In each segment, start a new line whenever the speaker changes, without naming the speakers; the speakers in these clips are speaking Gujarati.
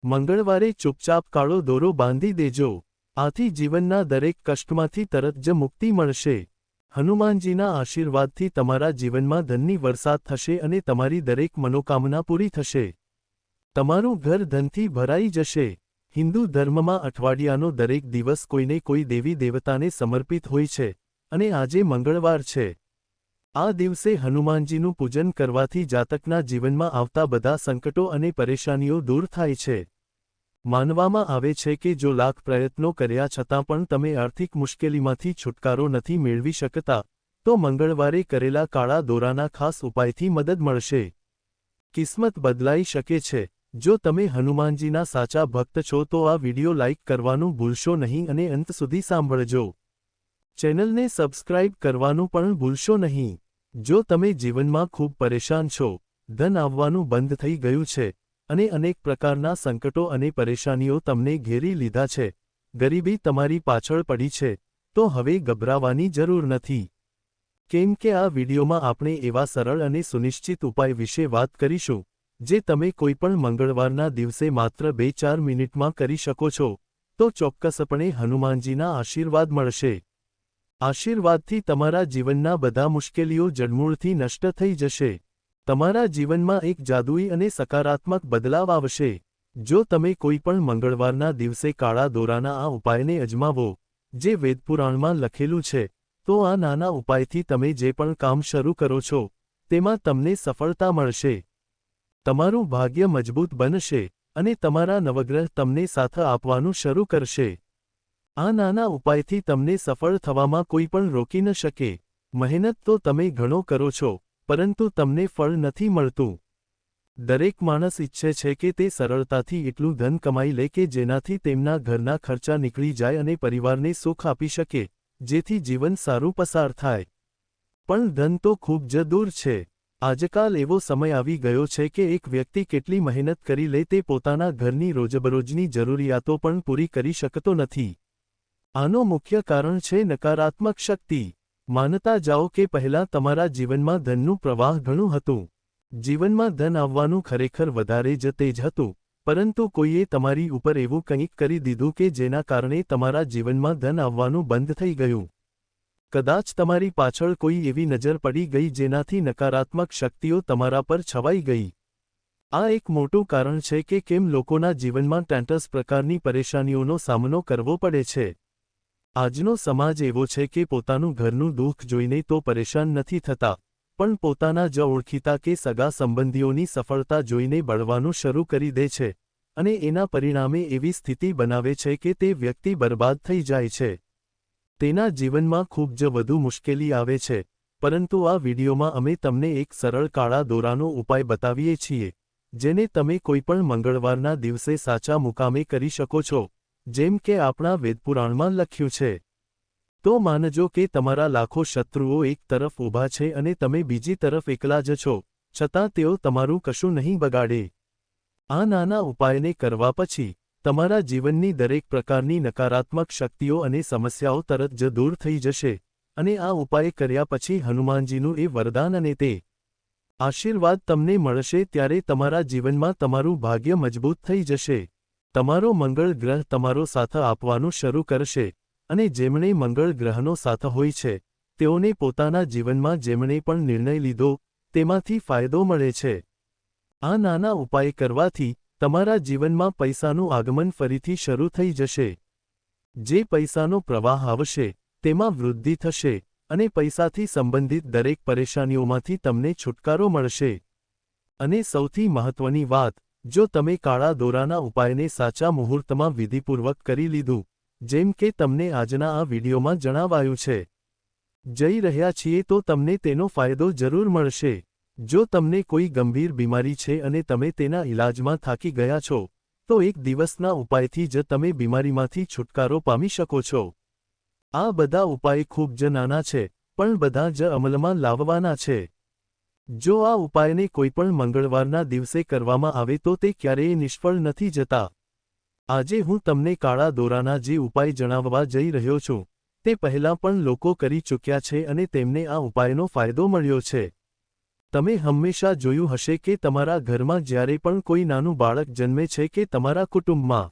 મંગળવારે ચૂપચાપ કાળો દોરો બાંધી દેજો, આથી જીવનના દરેક કષ્ટમાંથી તરત જ મુક્તિ મળશે. હનુમાનજીના આશીર્વાદથી તમારા જીવનમાં ધનની વરસાદ થશે અને તમારી દરેક મનોકામના પૂરી થશે. તમારું ઘર ધનથી ભરાઈ જશે. હિન્દુ ધર્મમાં અઠવાડિયાનો દરેક દિવસ કોઈને કોઈ દેવી દેવતાને સમર્પિત હોય છે, અને આજે મંગળવાર છે. આ દિવસે હનુમાનજીનું પૂજન કરવાથી જાતકના જીવનમાં આવતા બધા સંકટો અને પરેશાનીઓ દૂર થાય છે. માનવામાં આવે છે કે જો લાખ પ્રયત્નો કર્યા છતાં પણ તમે આર્થિક મુશ્કેલીમાંથી છુટકારો નથી મેળવી શકતા, તો મંગળવારે કરેલા કાળા દોરાના ખાસ ઉપાયથી મદદ મળશે. કિસ્મત બદલાઈ શકે છે. જો તમે હનુમાનજીના સાચા ભક્ત છો તો આ વિડિયો લાઇક કરવાનું ભૂલશો નહીં અને અંત સુધી સાંભળજો. ચેનલને સબસ્ક્રાઇબ કરવાનું પણ ભૂલશો નહીં. જો તમે જીવનમાં ખૂબ પરેશાન છો, ધન આવવાનું બંધ થઈ ગયું છે, અને અનેક પ્રકારના સંકટો અને પરેશાનીઓ તમને ઘેરી લીધા છે, ગરીબી તમારી પાછળ પડી છે, તો હવે ગભરાવાની જરૂર નથી. કેમ કે આ વિડિયોમાં આપણે એવા સરળ અને સુનિશ્ચિત ઉપાય વિશે વાત કરીશું, જે તમે કોઈપણ મંગળવારના દિવસે માત્ર 2-4 મિનિટમાં કરી શકો છો, તો ચોક્કસપણે હનુમાનજીના આશીર્વાદ મળશે. આશીર્વાદથી તમારા જીવનના બધા મુશ્કેલીઓ જડમૂળથી નષ્ટ થઈ જશે. તમારા જીવનમાં એક જાદુઈ અને સકારાત્મક બદલાવ આવશે. જો તમે કોઈપણ મંગળવારના દિવસે કાળા દોરાના આ ઉપાયને અજમાવો, જે વેદપુરાણમાં લખેલું છે, તો આ નાના ઉપાયથી તમે જે પણ કામ શરૂ કરો છો, તેમાં તમને સફળતા મળશે. તમારું ભાગ્ય મજબૂત બનશે, અને તમારા નવગ્રહ તમને સાથ આપવાનું શરૂ કરશે. આ નાના ઉપાયથી તમને સફળ થવામાં કોઈ પણ રોકી ન શકે. મહેનત તો તમે ઘણો કરો છો, પરંતુ તમને ફળ નથી મળતું. દરેક માણસ ઈચ્છે છે કે તે સરળતાથી એટલું ધન કમાઈ લે કે જેનાથી તેમના ઘરના ખર્ચા નીકળી જાય અને પરિવારને સુખ આપી શકે, જેથી જીવન સારું પસાર થાય. પણ ધન તો ખૂબ જ દૂર છે. આજકાલ એવો સમય આવી ગયો છે કે એક વ્યક્તિ કેટલી મહેનત કરી લે તે પોતાના ઘરની રોજબરોજની જરૂરિયાતો પણ પૂરી કરી શકતો નથી. આનો મુખ્ય કારણ છે નકારાત્મક શક્તિ. માનતા જાઓ કે પહેલાં તમારા જીવનમાં ધનનું પ્રવાહ ઘણું હતું. જીવનમાં ધન આવવાનું ખરેખર વધારે જ તેજ હતું, પરંતુ કોઈએ તમારી ઉપર એવું કંઈક કરી દીધું કે જેના કારણે તમારા જીવનમાં ધન આવવાનું બંધ થઈ ગયું. કદાચ તમારી પાછળ કોઈ એવી નજર પડી ગઈ જેનાથી નકારાત્મક શક્તિઓ તમારા પર છવાઈ ગઈ. આ એક મોટું કારણ છે કે કેમ લોકોના જીવનમાં ટેન્ટસ પ્રકારની પરેશાનીઓનો સામનો કરવો પડે છે. આજનો સમાજ એવો છે કે પોતાનું ઘરનું દુઃખ જોઈને તો પરેશાન નથી થતા, પણ પોતાના જ ઓળખીતા કે સગા સંબંધીઓની સફળતા જોઈને બળવાનું શરૂ કરી દે છે, અને એના પરિણામે એવી સ્થિતિ બનાવે છે કે તે વ્યક્તિ બરબાદ થઈ જાય છે. તેના જીવનમાં ખૂબ જ વધુ મુશ્કેલી આવે છે. પરંતુ આ વિડિયોમાં અમે તમને એક સરળ કાળા દોરાનો ઉપાય બતાવીએ છીએ, જેને તમે કોઈપણ મંગળવારના દિવસે સાચા મુકામે કરી શકો છો, જેમ કે આપણા વેદપુરાણમાં લખ્યું છે. તો માનજો કે તમારા લાખો શત્રુઓ એક તરફ ઊભા છે અને તમે બીજી તરફ એકલા જ છો, છતાં તેઓ તમારું કશું નહીં બગાડે. આ નાના ઉપાયને કરવા પછી તમારા જીવનની દરેક પ્રકારની નકારાત્મક શક્તિઓ અને સમસ્યાઓ તરત જ દૂર થઈ જશે, અને આ ઉપાય કર્યા પછી હનુમાનજીનું એ વરદાન અને તે આશીર્વાદ તમને મળશે ત્યારે તમારા જીવનમાં તમારું ભાગ્ય મજબૂત થઈ જશે. તમારો મંગળ ગ્રહ તમારો સાથ આપવાનું શરૂ કરશે, અને જેમણે મંગળ ગ્રહનો સાથ હોય છે, તેઓને પોતાના જીવનમાં જેમણે પણ નિર્ણય લીધો, તેમાંથી ફાયદો મળે છે. આ નાના ઉપાય કરવાથી તમારા જીવનમાં પૈસાનું આગમન ફરીથી શરૂ થઈ જશે. જે પૈસાનો પ્રવાહ આવશે, તેમાં વૃદ્ધિ થશે, અને પૈસાથી સંબંધિત દરેક પરેશાનીઓમાંથી તમને છુટકારો મળશે. અને સૌથી મહત્વની વાત, જો તમે કાળા દોરાના ઉપાયને સાચા મુહૂર્તમાં વિધિપૂર્વક કરી લીધું, જેમ કે તમને આજના આ વિડિયોમાં જણાવાયું છે, જઈ રહ્યા છીએ તો તમને તેનો ફાયદો જરૂર મળશે. જો તમને કોઈ ગંભીર બીમારી છે અને તમે તેના ઇલાજમાં થાકી ગયા છો, તો એક દિવસના ઉપાયથી જ તમે બીમારીમાંથી છુટકારો પામી શકો છો. આ બધા ઉપાય ખૂબ જ નાના છે, પણ બધા જ અમલમાં લાવવાના છે. જો આ ઉપાયને કોઈપણ મંગળવારના દિવસે કરવામાં આવે તો તે ક્યારેય નિષ્ફળ નથી જતા. આજે હું તમને કાળા દોરાના જે ઉપાય જણાવવા જઈ રહ્યો છું, તે પહેલાં પણ લોકો કરી ચૂક્યા છે અને તેમને આ ઉપાયનો ફાયદો મળ્યો છે. તમે હંમેશા જોયું હશે કે તમારા ઘરમાં જ્યારે પણ કોઈ નાનું બાળક જન્મે છે કે તમારા કુટુંબમાં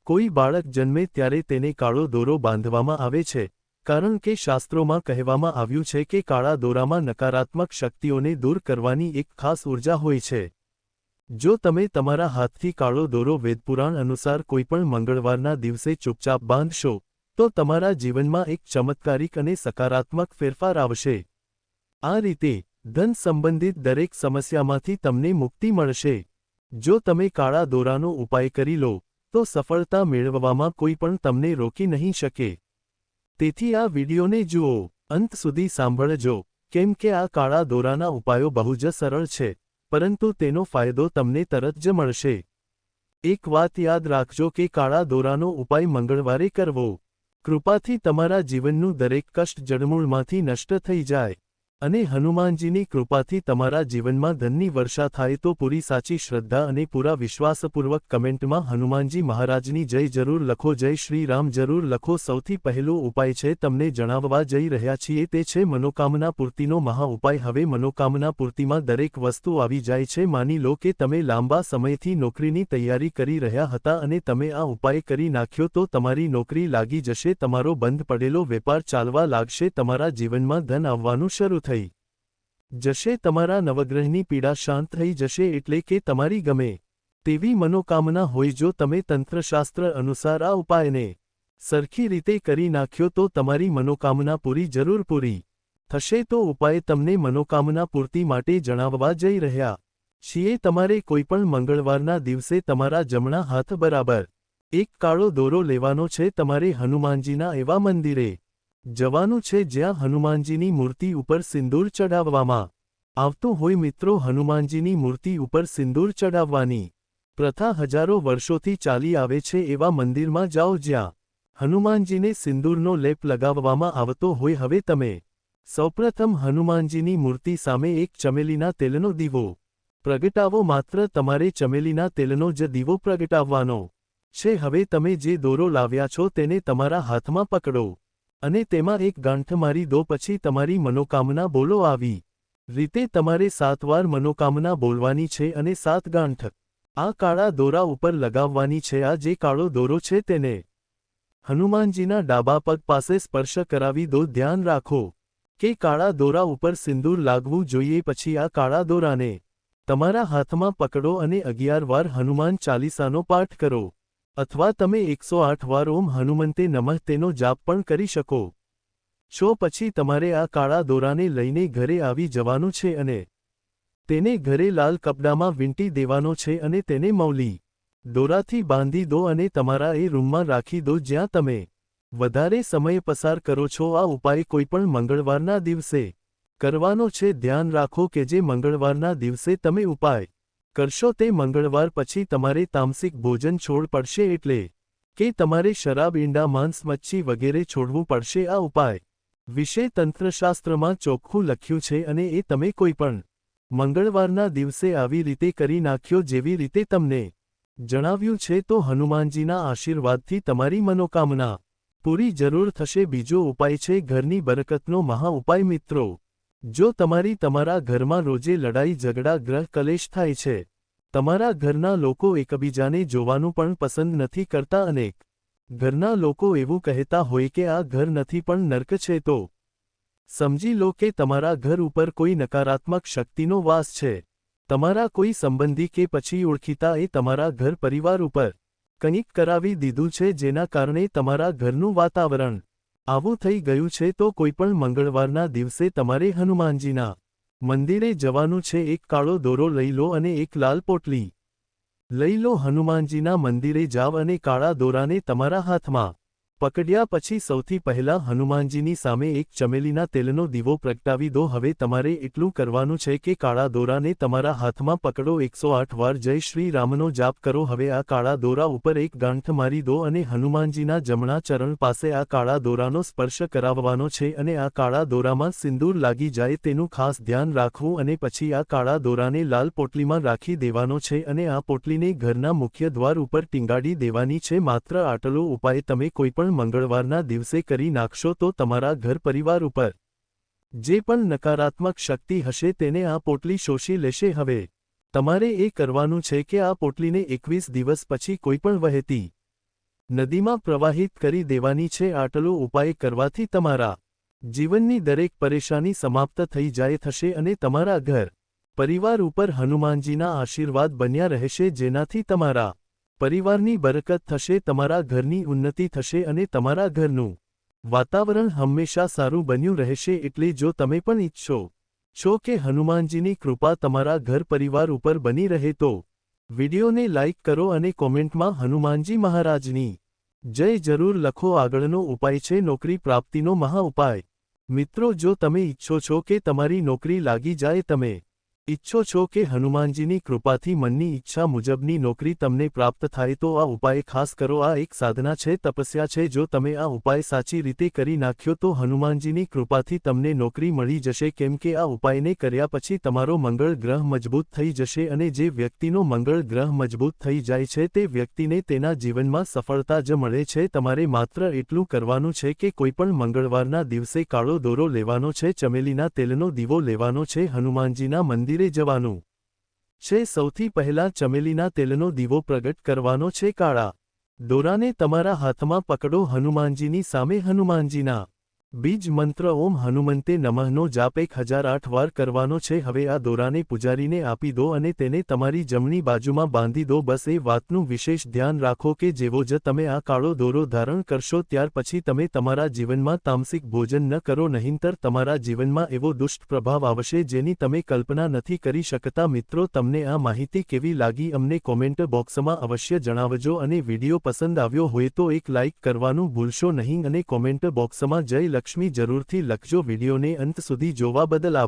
કોઈ બાળક જન્મે ત્યારે તેને કાળો દોરો બાંધવામાં આવે છે, કારણ કે શાસ્ત્રોમાં કહેવામાં આવ્યું છે કે કાળા દોરામાં નકારાત્મક શક્તિઓને દૂર કરવાની એક ખાસ ઊર્જા હોય છે. જો તમે તમારા હાથથી કાળો દોરો વેદપુરાણ અનુસાર કોઈપણ મંગળવારના દિવસે ચૂપચાપ બાંધશો, તો તમારા જીવનમાં એક ચમત્કારિક અને સકારાત્મક ફેરફાર આવશે. આ રીતે ધન સંબંધિત દરેક સમસ્યામાંથી તમને મુક્તિ મળશે. જો તમે કાળા દોરાનો ઉપાય કરી લો, તો સફળતા મેળવવામાં કોઈ પણ તમને રોકી નહીં શકે. તેથી આ વિડિયોને જુઓ, અંત સુધી સાંભળજો, કેમ કે આ કાળા દોરાના ઉપાયો બહુ જ સરળ છે, પરંતુ તેનો ફાયદો તમને તરત જ મળશે. એક વાત યાદ રાખજો કે કાળા દોરાનો ઉપાય મંગળવારે કરવો. કૃપાથી તમારા જીવનનું દરેક કષ્ટ જડમૂળમાંથી નષ્ટ થઈ જાય. અને હનુમાનજીની કૃપાથી તમારા જીવનમાં ધનની વર્ષા થાય. તો પૂરી સાચી શ્રદ્ધા અને પૂરા વિશ્વાસપૂર્વક કમેન્ટમાં હનુમાનજી મહારાજની જય જરૂર લખો. જય શ્રી રામ જરૂર લખો. સૌથી પહેલો ઉપાય છે તમને જણાવવા જઈ રહ્યા છીએ તે છે મનોકામના પૂર્તિનો મહા ઉપાય. હવે મનોકામના પૂર્તિમાં દરેક વસ્તુ આવી જાય છે. માની લો કે તમે લાંબા સમયથી નોકરીની તૈયારી કરી રહ્યા હતા અને તમે આ ઉપાય કરી નાખ્યો તો તમારી નોકરી લાગી જશે, તમારો બંધ પડેલો વેપાર ચાલવા લાગશે, તમારા જીવનમાં ધન આવવાનું શરૂ થઈ જશે, તમારા નવગ્રહની પીડા શાંત થઈ જશે. એટલે કે તમારી ગમે તેવી મનોકામના હોય, જો તમે તંત્રશાસ્ત્ર અનુસાર આ ઉપાયને સરખી રીતે કરી નાખ્યો તો તમારી મનોકામના જરૂર પૂરી થશે. તો ઉપાય તમને મનોકામના પૂર્તિ માટે જણાવવા જઈ રહ્યા છીએ. તમારે કોઈપણ મંગળવારના દિવસે તમારા જમણા હાથ બરાબર એક કાળો દોરો લેવાનો છે. તમારે હનુમાનજીના એવા મંદિરે જવાનું છે જ્યાં હનુમાનજીની મૂર્તિ ઉપર સિંદૂર ચડાવવામાં આવતું હોય. મિત્રો, હનુમાનજીની મૂર્તિ ઉપર સિંદૂર ચડાવવાની પ્રથા હજારો વર્ષોથી ચાલી આવે છે. એવા મંદિરમાં જાઓ જ્યાં હનુમાનજીને સિંદૂરનો લેપ લગાવવામાં આવતો હોય. હવે તમે સૌપ્રથમ હનુમાનજીની મૂર્તિ સામે એક ચમેલીના તેલનો દીવો પ્રગટાવો. માત્ર તમારે ચમેલીના તેલનો જ દીવો પ્રગટાવવાનો છે. હવે તમે જે દોરો લાવ્યા છો તેને તમારા હાથમાં પકડો અને તેમાં એક ગાંઠ મારી દો. પછી તમારી મનોકામના બોલો. આવી રીતે તમારે 7 વાર મનોકામના બોલવાની છે અને 7 ગાંઠ આ કાળા દોરા ઉપર લગાવવાની છે. આ જે કાળો દોરો છે તેને હનુમાનજીના ડાબા પગ પાસે સ્પર્શ કરાવી દો. ધ્યાન રાખો કે કાળા દોરા ઉપર સિંદૂર લાગવું જોઈએ. પછી આ કાળા દોરાને તમારા હાથમાં પકડો અને 11 વાર હનુમાન ચાલીસાનો પાઠ કરો, અથવા તમે 108 વાર ઓમ હનુમંતે નમઃ તેનો જાપ પણ કરી શકો છો. પછી તમારે આ કાળા દોરાને લઈને ઘરે આવી જવાનું છે અને તેને ઘરે લાલ કપડામાં વીંટી દેવાનો છે અને તેને મૌલી દોરાથી બાંધી દો અને તમારા એ રૂમમાં રાખી દો જ્યાં તમે વધારે સમય પસાર કરો છો. આ ઉપાય કોઈપણ મંગળવારના દિવસે કરવાનો છે. ધ્યાન રાખો કે જે મંગળવારના દિવસે તમે ઉપાય કરશો તે મંગળવાર પછી તમારે તામસિક ભોજન છોડ પડશે, એટલે કે તમારે શરાબ, ઈંડા, માંસ, મચ્છી વગેરે છોડવું પડશે. આ ઉપાય વિશે તંત્રશાસ્ત્રમાં ચોખ્ખું લખ્યું છે અને એ તમે કોઈપણ મંગળવારના દિવસે આવી રીતે કરી નાખ્યો જેવી રીતે તમને જણાવ્યું છે તો હનુમાનજીના આશીર્વાદથી તમારી મનોકામના પૂરી જરૂર થશે. બીજો ઉપાય છે ઘરની બરકતનો મહા ઉપાય. મિત્રો, જો તમારા ઘરમાં રોજે લડાઈ ઝઘડા, ગ્રહ કલેશ થાય છે, તમારા ઘરના લોકો એકબીજાને જોવાનું પણ પસંદ નથી કરતા, અનેક ઘરના લોકો એવું કહેતા હોય કે આ ઘર નથી પણ નર્ક છે, તો સમજી લો કે તમારા ઘર ઉપર કોઈ નકારાત્મક શક્તિનો વાસ છે. તમારા કોઈ સંબંધી કે પછી ઓળખીતા એ તમારા ઘર પરિવાર ઉપર કંઈક કરાવી દીધું છે જેના કારણે તમારા ઘરનું વાતાવરણ આવું થઈ ગયું છે. તો કોઈપણ મંગળવારના દિવસે તમારે હનુમાનજીના મંદિરે જવાનું છે. એક કાળો દોરો લઈ લો અને એક લાલ પોટલી લઈ લો. હનુમાનજીના મંદિરે જાવ અને કાળા દોરાને તમારા હાથમાં પકડ્યા પછી સૌથી પહેલા હનુમાનજીની સામે એક ચમેલીના તેલનો દીવો પ્રગટાવી દો. હવે તમારે એટલું કરવાનું છે કે કાળા દોરાને તમારા હાથમાં પકડો, 108 વાર જય શ્રી રામનો જાપ કરો. હવે આ કાળા દોરા ઉપર એક ગાંઠ મારી દો અને હનુમાનજીના જમણા ચરણ પાસે આ કાળા દોરાનો સ્પર્શ કરાવવાનો છે અને આ કાળા દોરામાં સિંદૂર લાગી જાય તેનું ખાસ ધ્યાન રાખવું. અને પછી આ કાળા દોરાને લાલ પોટલીમાં રાખી દેવાનો છે અને આ પોટલીને ઘરના મુખ્ય દ્વાર ઉપર ટીંગાડી દેવાની છે. માત્ર આટલો ઉપાય તમે કોઈપણ મંગળવારના દિવસે કરી નાખશો તો તમારા ઘર પરિવાર ઉપર જે પણ નકારાત્મક શક્તિ હશે તેને આ પોટલી શોષી લેશે. હવે તમારે એ કરવાનું છે કે આ પોટલીને 21 દિવસ પછી કોઈપણ વહેતી નદીમાં પ્રવાહિત કરી દેવાની છે. આટલો ઉપાય કરવાથી તમારા જીવનની દરેક પરેશાની સમાપ્ત થઈ જાય થશે અને તમારા ઘર પરિવાર ઉપર હનુમાનજીના આશીર્વાદ બન્યા રહેશે, જેનાથી તમારા પરિવારની બરકત થશે, તમારા ઘરની ઉન્નતિ થશે અને તમારા ઘરનું વાતાવરણ હંમેશા સારું બન્યું રહેશે. એટલે જો તમે પણ ઈચ્છો છો કે હનુમાનજીની કૃપા તમારા ઘર પરિવાર ઉપર બની રહે તો વિડિયોને લાઇક કરો અને કોમેન્ટમાં હનુમાનજી મહારાજની જય જરૂર લખો. આગળનો ઉપાય છે નોકરી પ્રાપ્તિનો મહા ઉપાય. મિત્રો, જો તમે ઈચ્છો છો કે તમારી નોકરી લાગી જાય, તમે ઈચ્છો છો કે હનુમાનજીની કૃપાથી મનની ઈચ્છા મુજબની નોકરી તમને પ્રાપ્ત થાય તો આ ઉપાય ખાસ કરો. આ એક સાધના છે, તપસ્યા છે. જો તમે આ ઉપાય સાચી રીતે કરી નાખ્યો તો હનુમાનજીની કૃપાથી તમને નોકરી મળી જશે, કેમ કે આ ઉપાયને કર્યા પછી તમારો મંગળ ગ્રહ મજબૂત થઈ જશે અને જે વ્યક્તિનો મંગળ ગ્રહ મજબૂત થઈ જાય છે તે વ્યક્તિને તેના જીવનમાં સફળતા જ મળે છે. તમારે માત્ર એટલું કરવાનું છે કે કોઈપણ મંગળવારના દિવસે કાળો દોરો લેવાનો છે, ચમેલીના તેલનો દીવો લેવાનો છે, હનુમાનજીના મંદિરે જવાનું છે. સૌથી પહેલા ચમેલીના તેલનો દીવો પ્રગટ કરવાનો છે. કાળા દોરાને તમારા હાથમાં પકડો. હનુમાનજીની સામે હનુમાનજીના બીજ મંત્ર ઓમ હનુમંતે નમઃનો જાપ 1008 વાર કરવાનો છે. હવે આ દોરાને પૂજારીને આપી દો અને તેને તમારી જમણી બાજુમાં બાંધી દો. બસ એ વાતનું વિશેષ ધ્યાન રાખો કે જેવો જ તમે આ કાળો દોરો ધારણ કરશો ત્યાર પછી તમે તમારા જીવનમાં તામસિક ભોજન ન કરો, નહીંતર તમારા જીવનમાં એવો દુષ્ટ પ્રભાવ આવશે જેની તમે કલ્પના નથી કરી શકતા. મિત્રો, તમને આ માહિતી કેવી લાગી અમને કોમેન્ટ બોક્સમાં અવશ્ય જણાવજો અને વિડીયો પસંદ આવ્યો હોય તો એક લાઇક કરવાનું ભૂલશો નહીં અને કોમેન્ટ બોક્સમાં જય લક્ષ્મી જરૂરથી લખજો. વિડીયોને અંત સુધી જોવા બદલ આભાર.